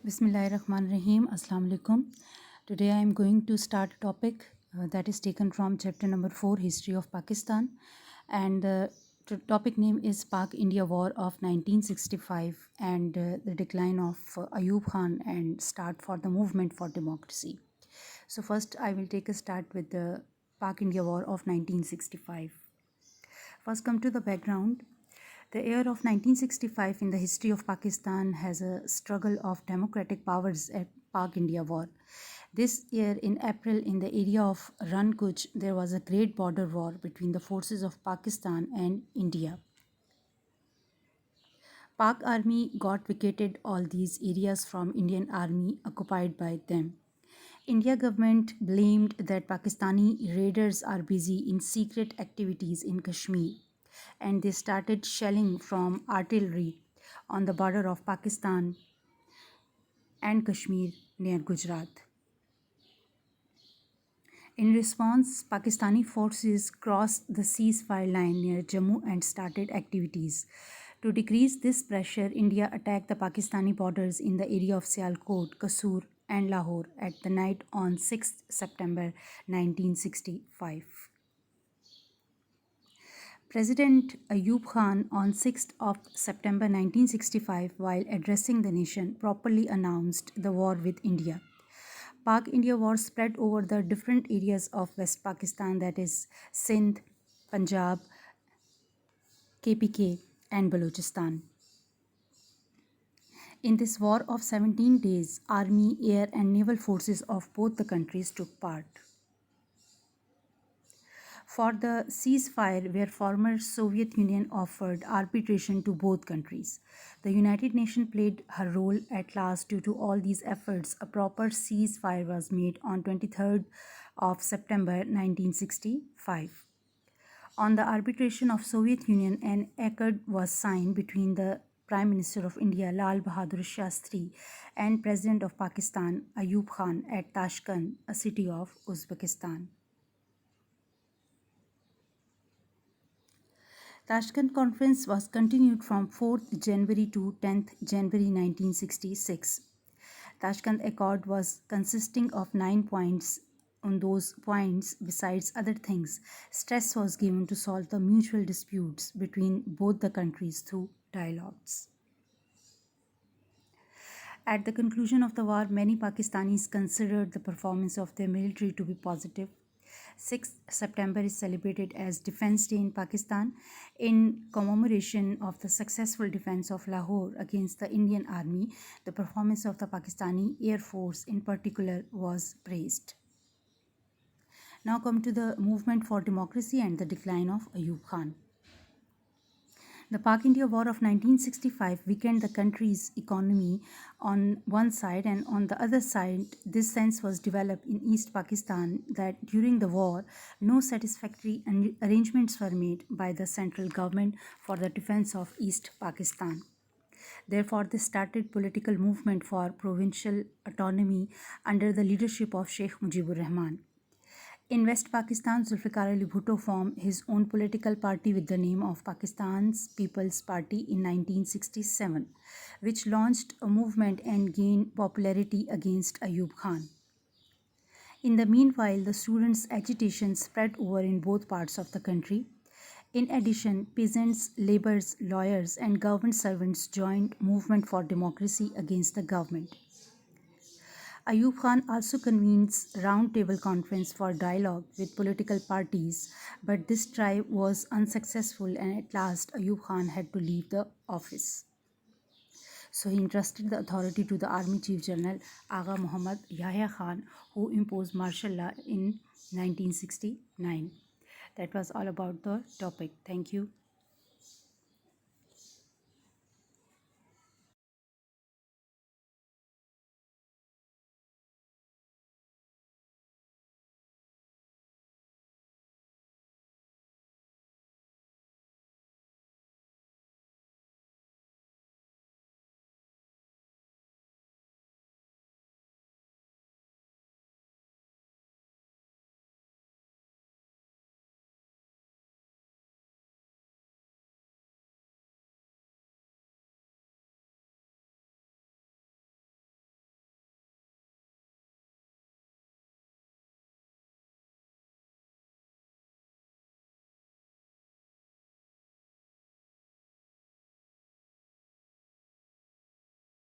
Bismillahirrahmanirrahim. Assalamu alaikum. Today I am going to start a topic that is taken from chapter number 4, History of Pakistan. And the topic name is Pak India War of 1965 and the decline of Ayub Khan and start for the movement for democracy. So, first I will take a start with the Pak India War of 1965. First, come to the background. The year of 1965 in the history of Pakistan has a struggle of democratic powers at Pak India War. This year in April in the area of Rann Kuch, there was a great border war between the forces of Pakistan and India. Pak army got vacated all these areas from Indian army occupied by them. India government blamed that Pakistani raiders are busy in secret activities in Kashmir and they started shelling from artillery on the border of Pakistan and Kashmir near Gujarat. In response, Pakistani forces crossed the ceasefire line near Jammu and started activities. To decrease this pressure, India attacked the Pakistani borders in the area of Sialkot, Kasur, and Lahore at the night on 6th September 1965. President Ayub Khan on 6th of September 1965, while addressing the nation, properly announced the war with India. Pak-India war spread over the different areas of West Pakistan, that is Sindh, Punjab, KPK and Balochistan. In this war of 17 days, army, air and naval forces of both the countries took part. For the ceasefire where former Soviet Union offered arbitration to both countries. The United Nations played her role at last. Due to all these efforts, a proper ceasefire was made on 23rd of September 1965. On the arbitration of Soviet Union, an accord was signed between the Prime Minister of India Lal Bahadur Shastri and President of Pakistan Ayub Khan at Tashkent, a city of Uzbekistan. Tashkent Conference was continued from 4th January to 10th January 1966. Tashkent Accord was consisting of 9 points. On those points, besides other things, stress was given to solve the mutual disputes between both the countries through dialogues. At the conclusion of the war, many Pakistanis considered the performance of their military to be positive. 6th September is celebrated as Defense Day in Pakistan in commemoration of the successful defense of Lahore against the Indian Army. The performance of the Pakistani Air Force in particular was praised. Now come to the movement for democracy and the decline of Ayub Khan. The Pak-India War of 1965 weakened the country's economy on one side, and on the other side, this sense was developed in East Pakistan that during the war, no satisfactory arrangements were made by the central government for the defense of East Pakistan. Therefore, this started political movement for provincial autonomy under the leadership of Sheikh Mujibur Rahman. In West Pakistan, Zulfikar Ali Bhutto formed his own political party with the name of Pakistan's People's Party in 1967, which launched a movement and gained popularity against Ayub Khan. In the meanwhile, the students' agitation spread over in both parts of the country. In addition, peasants, laborers, lawyers, and government servants joined movement for democracy against the government. Ayub Khan also convenes round-table conference for dialogue with political parties, but this try was unsuccessful and at last Ayub Khan had to leave the office. So he entrusted the authority to the Army Chief General Agha Muhammad Yahya Khan, who imposed martial law in 1969. That was all about the topic. Thank you.